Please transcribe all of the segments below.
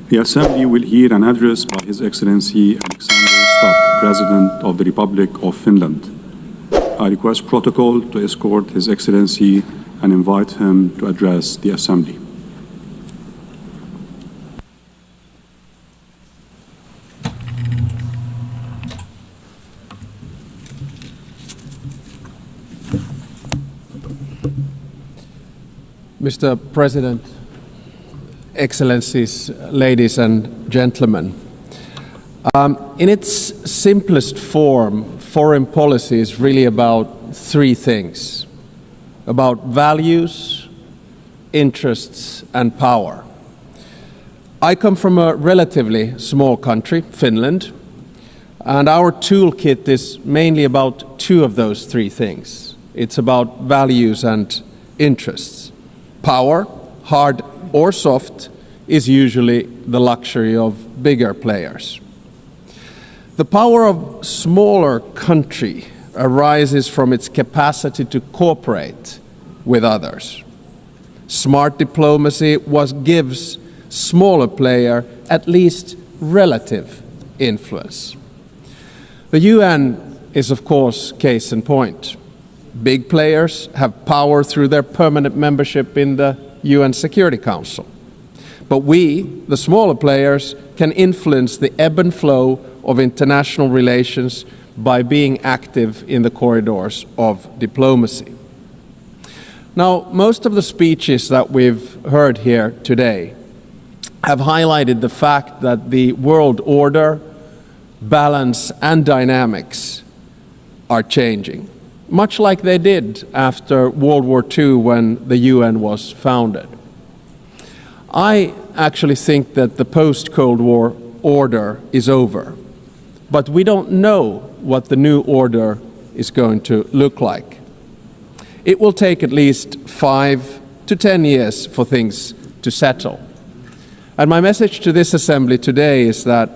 The Assembly will hear an address by His Excellency Alexander Stubb, President of the Republic of Finland. I request protocol to escort His Excellency and invite him to address the Assembly. Mr. President, Excellencies, ladies and gentlemen, in its simplest form, foreign policy is really about three things: about values, interests, and power. I come from a relatively small country, Finland, and our toolkit is mainly about two of those three things. It's about values and interests. Power, hard or soft, is usually the luxury of bigger players. The power of smaller country arises from its capacity to cooperate with others. Smart diplomacy gives smaller player at least relative influence. The UN is, of course, case in point. Big players have power through their permanent membership in the UN Security Council. But we, the smaller players, can influence the ebb and flow of international relations by being active in the corridors of diplomacy. Now, most of the speeches that we've heard here today have highlighted the fact that the world order, balance, and dynamics are changing, much like they did after World War II when the UN was founded. I actually think that the post-Cold War order is over, but we don't know what the new order is going to look like. It will take at least 5 to 10 years for things to settle. And my message to this Assembly today is that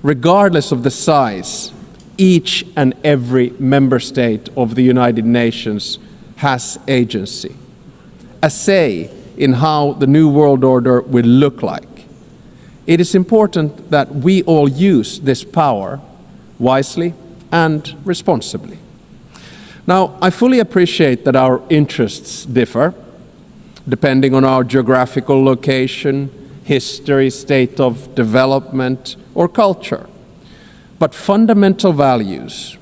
regardless of the size, each and every member state of the United Nations has agency, a say in how the new world order will look like. It is important that we all use this power wisely and responsibly. Now, I fully appreciate that our interests differ, depending on our geographical location, history, state of development, or culture. But fundamental values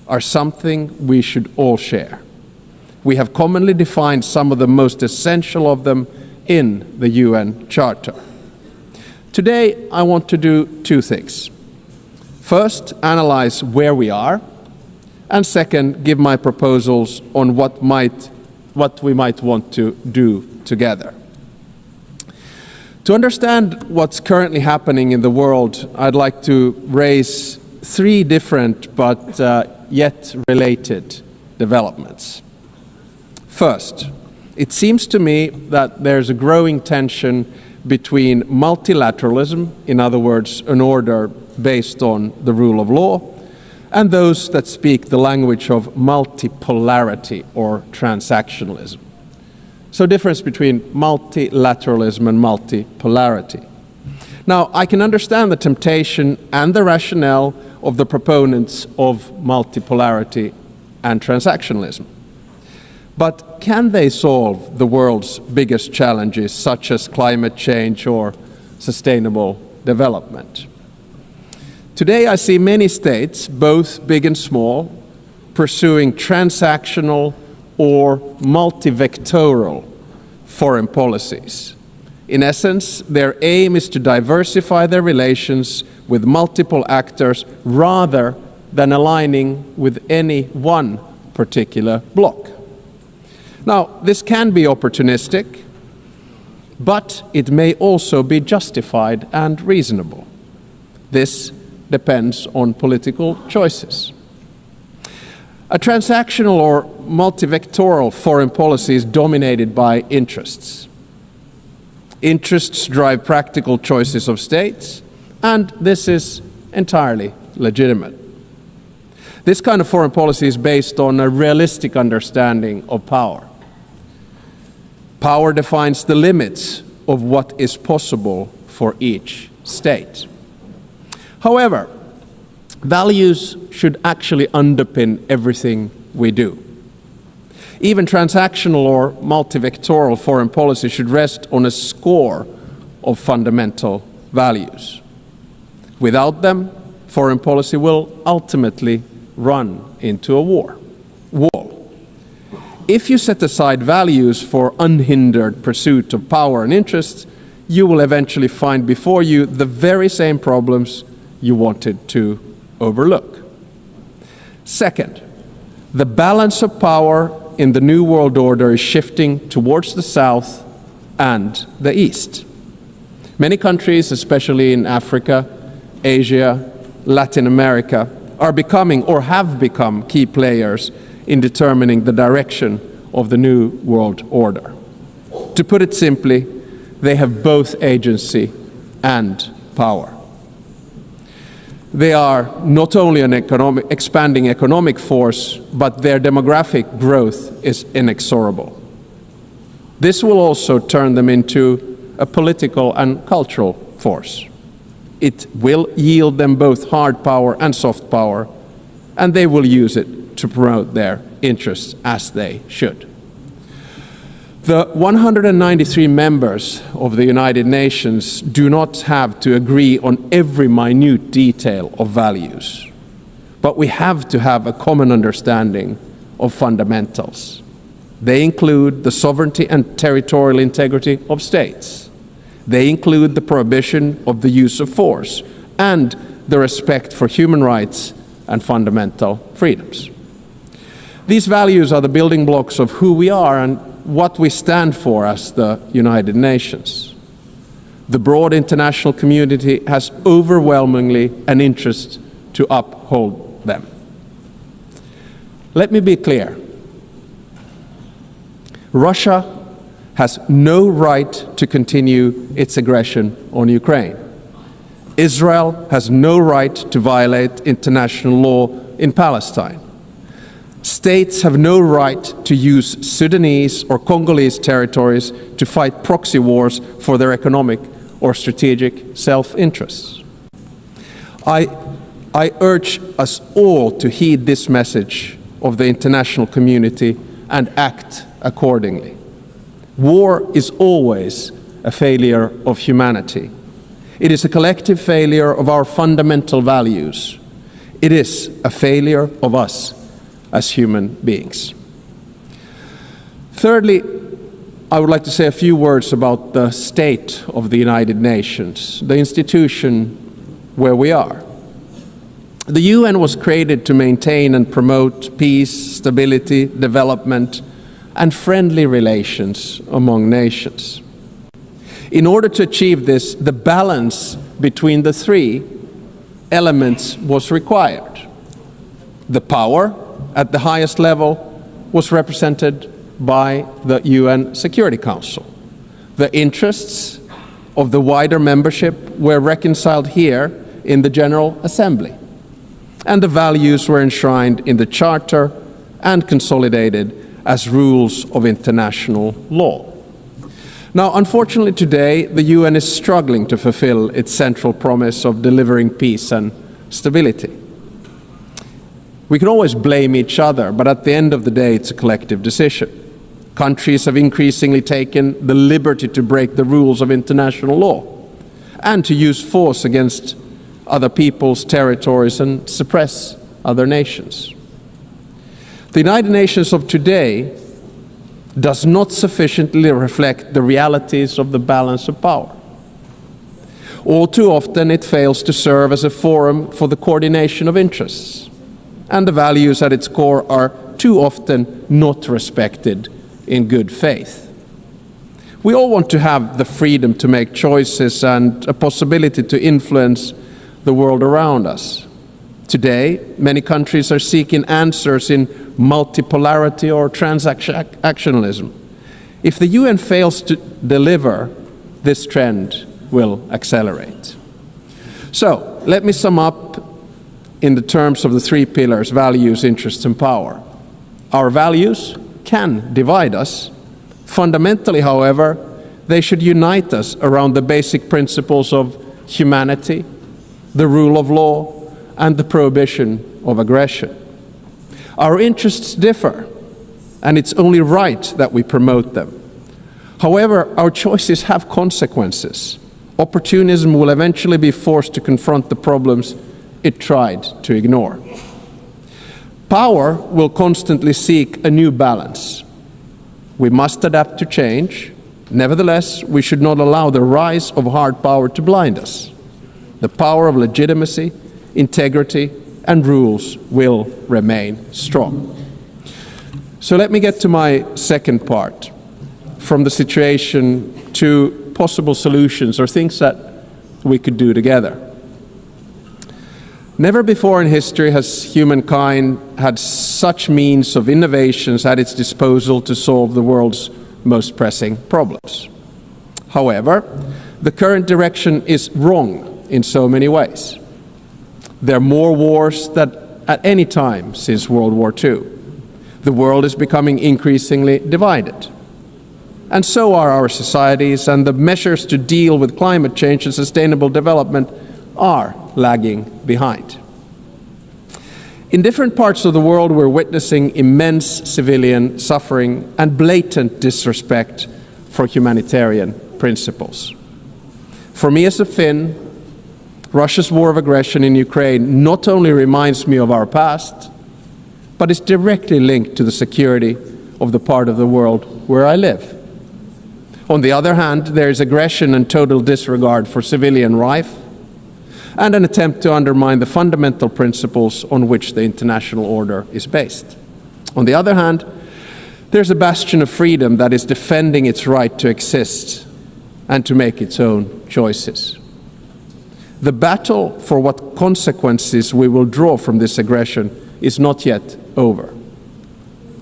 are something we should all share. We have commonly defined some of the most essential of them in the UN Charter. Today, I want to do two things. First, analyze where we are, and second, give my proposals on what we might want to do together. To understand what's currently happening in the world, I'd like to raise three different but yet related developments. First, it seems to me that there's a growing tension between multilateralism, in other words, an order based on the rule of law, and those that speak the language of multipolarity or transactionalism. So difference between multilateralism and multipolarity. Now, I can understand the temptation and the rationale of the proponents of multipolarity and transactionalism. But can they solve the world's biggest challenges, such as climate change or sustainable development? Today, I see many states, both big and small, pursuing transactional or multivectoral foreign policies. In essence, their aim is to diversify their relations with multiple actors rather than aligning with any one particular bloc. Now, this can be opportunistic, but it may also be justified and reasonable. This depends on political choices. A transactional or multivectoral foreign policy is dominated by interests. Interests drive practical choices of states, and this is entirely legitimate. This kind of foreign policy is based on a realistic understanding of power. Power defines the limits of what is possible for each state. However, values should actually underpin everything we do. Even transactional or multivectoral foreign policy should rest on a score of fundamental values. Without them, foreign policy will ultimately run into a wall. If you set aside values for unhindered pursuit of power and interests, you will eventually find before you the very same problems you wanted to overlook. Second, the balance of power in the New World Order is shifting towards the South and the East. Many countries, especially in Africa, Asia, Latin America, are becoming or have become key players in determining the direction of the New World Order. To put it simply, they have both agency and power. They are not only an expanding economic force, but their demographic growth is inexorable. This will also turn them into a political and cultural force. It will yield them both hard power and soft power, and they will use it to promote their interests as they should. The 193 members of the United Nations do not have to agree on every minute detail of values, but we have to have a common understanding of fundamentals. They include the sovereignty and territorial integrity of states. They include the prohibition of the use of force and the respect for human rights and fundamental freedoms. These values are the building blocks of who we are and what we stand for as the United Nations. The broad international community has overwhelmingly an interest to uphold them. Let me be clear. Russia has no right to continue its aggression on Ukraine. Israel has no right to violate international law in Palestine. States have no right to use Sudanese or Congolese territories to fight proxy wars for their economic or strategic self-interests. I urge us all to heed this message of the international community and act accordingly. War is always a failure of humanity. It is a collective failure of our fundamental values. It is a failure of us as human beings. Thirdly, I would like to say a few words about the state of the United Nations, the institution where we are. The UN was created to maintain and promote peace, stability, development, and friendly relations among nations. In order to achieve this, the balance between the three elements was required. The power at the highest level was represented by the UN Security Council. The interests of the wider membership were reconciled here in the General Assembly, and the values were enshrined in the Charter and consolidated as rules of international law. Now, unfortunately today, the UN is struggling to fulfill its central promise of delivering peace and stability. We can always blame each other, but at the end of the day, it's a collective decision. Countries have increasingly taken the liberty to break the rules of international law and to use force against other people's territories and suppress other nations. The United Nations of today does not sufficiently reflect the realities of the balance of power. All too often, it fails to serve as a forum for the coordination of interests, and the values at its core are too often not respected in good faith. We all want to have the freedom to make choices and a possibility to influence the world around us. Today, many countries are seeking answers in multipolarity or transactionalism. If the UN fails to deliver, this trend will accelerate. So, let me sum up in the terms of the three pillars: values, interests, and power. Our values can divide us. Fundamentally, however, They should unite us around the basic principles of humanity, the rule of law, and the prohibition of aggression. Our interests differ, and it's only right that we promote them. However, our choices have consequences. Opportunism will eventually be forced to confront the problems it tried to ignore. Power will constantly seek a new balance. We must adapt to change. Nevertheless, we should not allow the rise of hard power to blind us. The power of legitimacy, integrity, and rules will remain strong. So let me get to my second part, from the situation to possible solutions or things that we could do together. Never before in history has humankind had such means of innovations at its disposal to solve the world's most pressing problems. However, the current direction is wrong in so many ways. There are more wars than at any time since World War II. The world is becoming increasingly divided. And so are our societies, and the measures to deal with climate change and sustainable development are lagging behind. In different parts of the world, we're witnessing immense civilian suffering and blatant disrespect for humanitarian principles. For me as a Finn, Russia's war of aggression in Ukraine not only reminds me of our past, but is directly linked to the security of the part of the world where I live. On the other hand, there is aggression and total disregard for civilian life, and an attempt to undermine the fundamental principles on which the international order is based. On the other hand, there's a bastion of freedom that is defending its right to exist and to make its own choices. The battle for what consequences we will draw from this aggression is not yet over.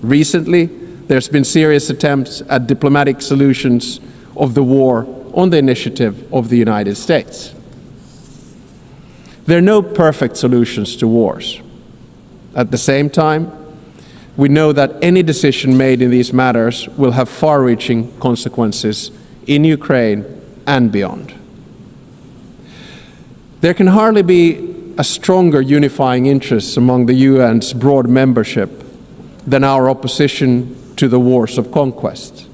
Recently, there's been serious attempts at diplomatic solutions of the war on the initiative of the United States. There are no perfect solutions to wars. At the same time, we know that any decision made in these matters will have far-reaching consequences in Ukraine and beyond. There can hardly be a stronger unifying interest among the UN's broad membership than our opposition to the wars of conquest.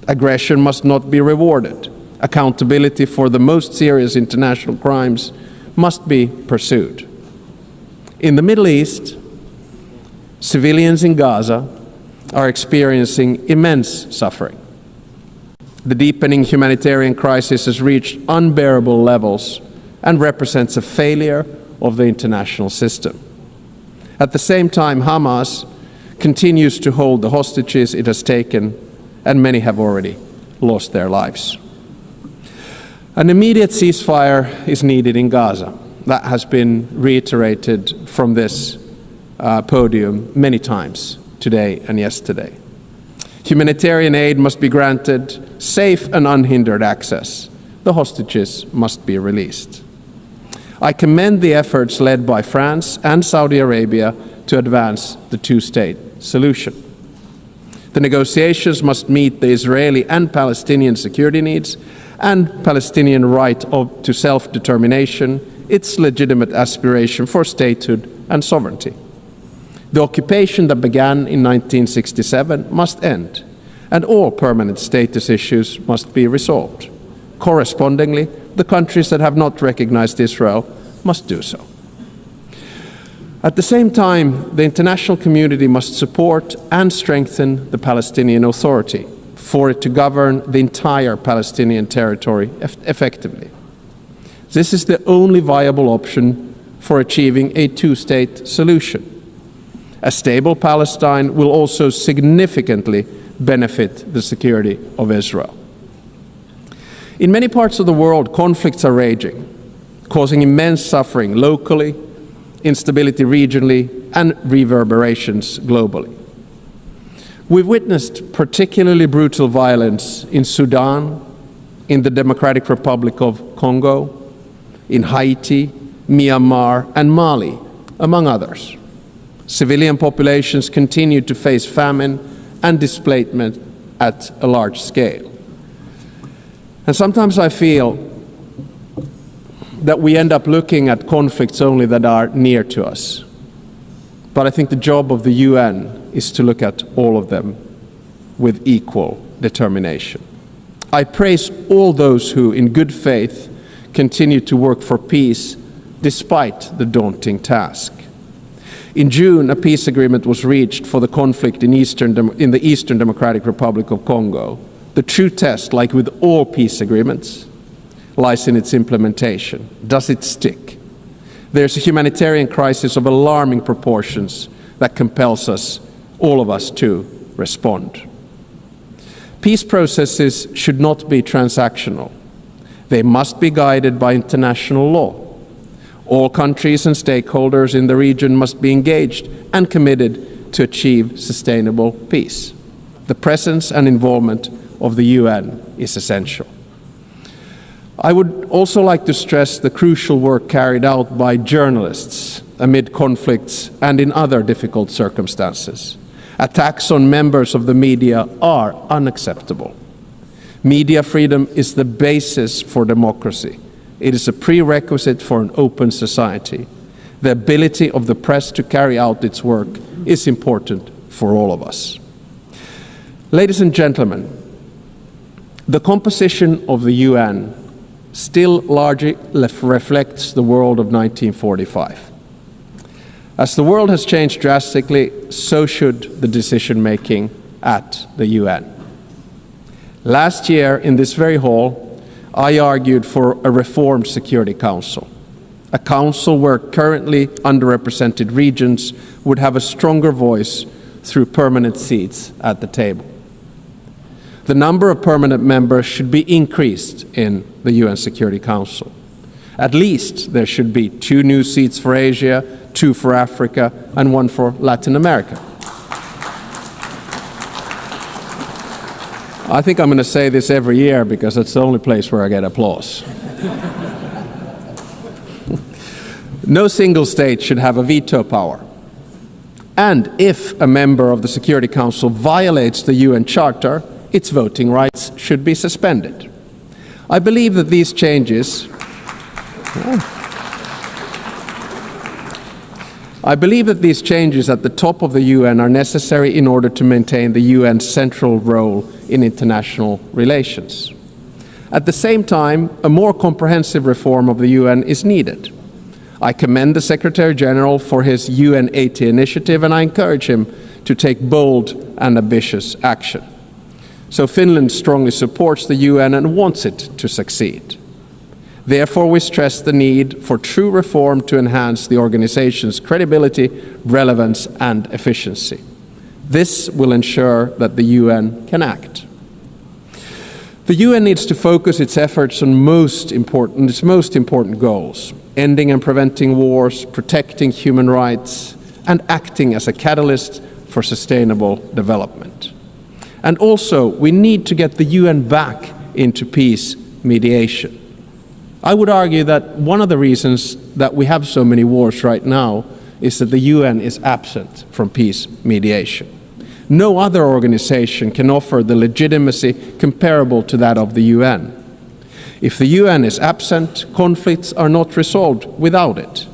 Aggression must not be rewarded. Accountability for the most serious international crimes must be pursued. In the Middle East, civilians in Gaza are experiencing immense suffering. The deepening humanitarian crisis has reached unbearable levels and represents a failure of the international system. At the same time, Hamas continues to hold the hostages it has taken, and many have already lost their lives. An immediate ceasefire is needed in Gaza. That has been reiterated from this podium many times today and yesterday. Humanitarian aid must be granted safe and unhindered access. The hostages must be released. I commend the efforts led by France and Saudi Arabia to advance the two-state solution. The negotiations must meet the Israeli and Palestinian security needs and Palestinian right to self-determination, its legitimate aspiration for statehood and sovereignty. The occupation that began in 1967 must end, and all permanent status issues must be resolved. Correspondingly, the countries that have not recognized Israel must do so. At the same time, the international community must support and strengthen the Palestinian Authority for it to govern the entire Palestinian territory effectively. This is the only viable option for achieving a two-state solution. A stable Palestine will also significantly benefit the security of Israel. In many parts of the world, conflicts are raging, causing immense suffering locally, instability regionally, and reverberations globally. We've witnessed particularly brutal violence in Sudan, in the Democratic Republic of Congo, in Haiti, Myanmar, and Mali, among others. Civilian populations continue to face famine and displacement at a large scale. And sometimes I feel that we end up looking at conflicts only that are near to us. But I think the job of the UN is to look at all of them with equal determination. I praise all those who, in good faith, continue to work for peace despite the daunting task. In June, a peace agreement was reached for the conflict in the Eastern Democratic Republic of Congo. The true test, like with all peace agreements, lies in its implementation. Does it stick? There's a humanitarian crisis of alarming proportions that compels us, all of us, to respond. Peace processes should not be transactional. They must be guided by international law. All countries and stakeholders in the region must be engaged and committed to achieve sustainable peace. The presence and involvement of the UN is essential. I would also like to stress the crucial work carried out by journalists amid conflicts and in other difficult circumstances. Attacks on members of the media are unacceptable. Media freedom is the basis for democracy. It is a prerequisite for an open society. The ability of the press to carry out its work is important for all of us. Ladies and gentlemen, the composition of the UN still largely reflects the world of 1945. As the world has changed drastically, so should the decision-making at the UN. Last year, in this very hall, I argued for a reformed Security Council, a council where currently underrepresented regions would have a stronger voice through permanent seats at the table. The number of permanent members should be increased in the UN Security Council. At least there should be 2 new seats for Asia, 2 for Africa, and 1 for Latin America. I think I'm going to say this every year because it's the only place where I get applause. No single state should have a veto power. And if a member of the Security Council violates the UN Charter, its voting rights should be suspended. I believe that these changes at the top of the UN are necessary in order to maintain the UN's central role in international relations. At the same time, a more comprehensive reform of the UN is needed. I commend the Secretary General for his UNGA80 initiative, and I encourage him to take bold and ambitious action. So Finland strongly supports the UN and wants it to succeed. Therefore, we stress the need for true reform to enhance the organization's credibility, relevance, and efficiency. This will ensure that the UN can act. The UN needs to focus its efforts on its most important goals: ending and preventing wars, protecting human rights, and acting as a catalyst for sustainable development. And also, we need to get the UN back into peace mediation. I would argue that one of the reasons that we have so many wars right now is that the UN is absent from peace mediation. No other organization can offer the legitimacy comparable to that of the UN. If the UN is absent, conflicts are not resolved without it,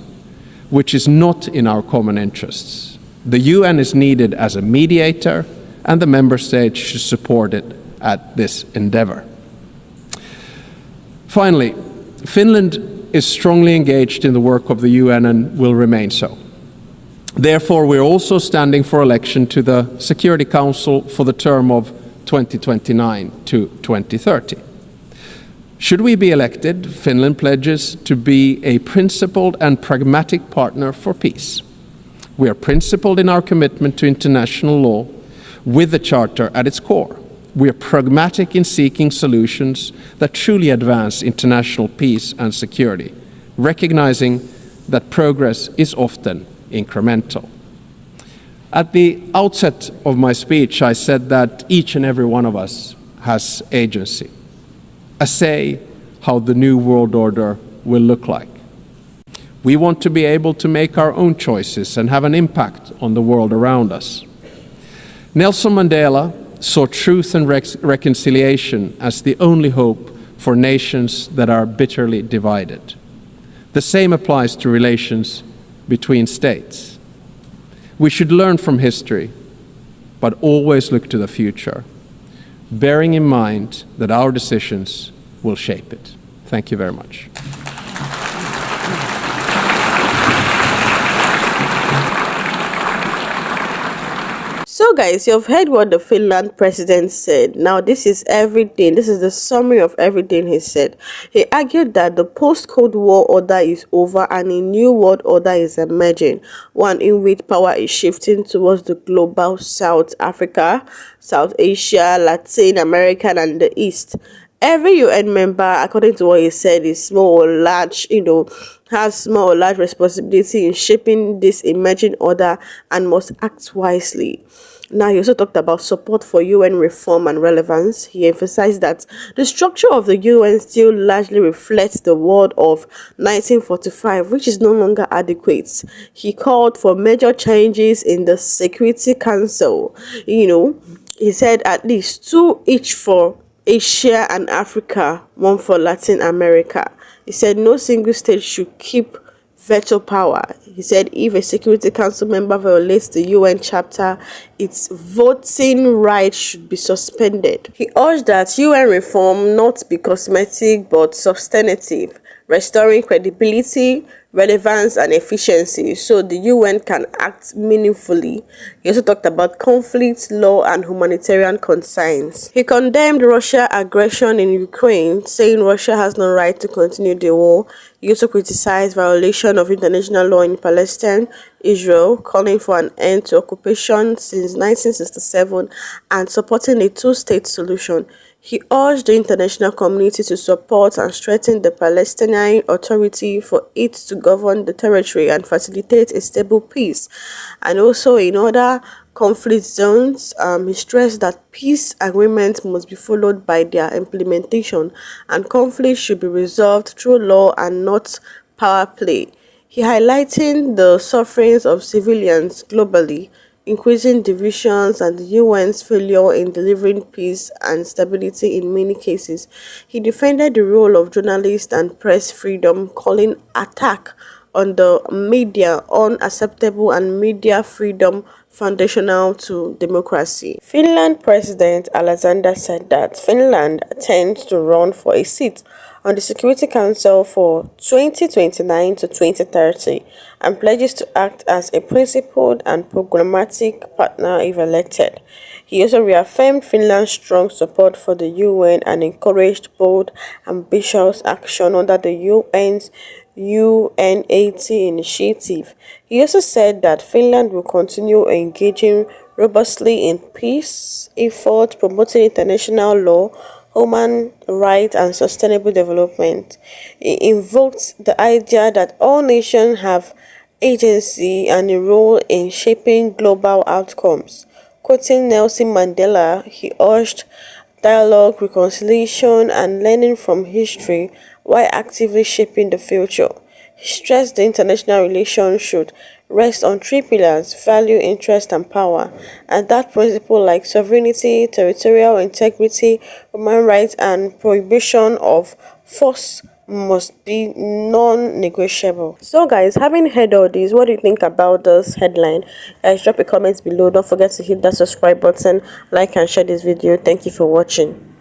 which is not in our common interests. The UN is needed as a mediator, and the member states should support it at this endeavor. Finally, Finland is strongly engaged in the work of the UN and will remain so. Therefore, we're also standing for election to the Security Council for the term of 2029 to 2030. Should we be elected, Finland pledges to be a principled and pragmatic partner for peace. We are principled in our commitment to international law, with the Charter at its core. We are pragmatic in seeking solutions that truly advance international peace and security, recognizing that progress is often incremental. At the outset of my speech, I said that each and every one of us has agency, a say how the new world order will look like. We want to be able to make our own choices and have an impact on the world around us. Nelson Mandela saw truth and reconciliation as the only hope for nations that are bitterly divided. The same applies to relations between states. We should learn from history, but always look to the future, bearing in mind that our decisions will shape it. Thank you very much. So guys, you've heard what the Finland president said. Now this is everything. This is the summary of everything he said. He argued that the post-Cold War order is over and a new world order is emerging, one in which power is shifting towards the global South Africa, South Asia, Latin America and the East. Every UN member, according to what he said, is small or large, has small or large responsibility in shaping this emerging order and must act wisely. Now, he also talked about support for UN reform and relevance. He emphasized that the structure of the UN still largely reflects the world of 1945, which is no longer adequate. He called for major changes in the Security Council. He said at least 2 each for Asia and Africa, 1 for Latin America. He said no single state should keep veto power. He said if a Security Council member violates the UN Charter, its voting right should be suspended. He urged that UN reform not be cosmetic but substantive, restoring credibility, relevance and efficiency so the UN can act meaningfully. He also talked about conflict, law and humanitarian concerns. He condemned Russia's aggression in Ukraine, saying Russia has no right to continue the war. He also criticized violation of international law in Palestine, Israel, calling for an end to occupation since 1967 and supporting a two-state solution. He urged the international community to support and strengthen the Palestinian Authority for it to govern the territory and facilitate a stable peace. And also in other conflict zones, he stressed that peace agreements must be followed by their implementation and conflicts should be resolved through law and not power play. He highlighted the sufferings of civilians globally, increasing divisions and the UN's failure in delivering peace and stability in many cases. He defended the role of journalists and press freedom, calling attack on the media unacceptable and media freedom foundational to democracy. Finland President Alexander said that Finland intends to run for a seat on the Security Council for 2029 to 2030 and pledges to act as a principled and programmatic partner if elected. He also reaffirmed Finland's strong support for the UN and encouraged bold, ambitious action under the UN's UNGA80 initiative. He also said that Finland will continue engaging robustly in peace efforts, promoting international law, human rights and sustainable development. He invoked the idea that all nations have agency and a role in shaping global outcomes. Quoting Nelson Mandela, he urged dialogue, reconciliation and learning from history while actively shaping the future. He stressed the international relations should rest on 3 pillars: value, interest and power, and that principles like sovereignty, territorial integrity, human rights and prohibition of force must be non-negotiable. So guys, having heard all this, what do you think about this headline? Guys, drop a comment below. Don't forget to hit that subscribe button, like and share this video. Thank you for watching.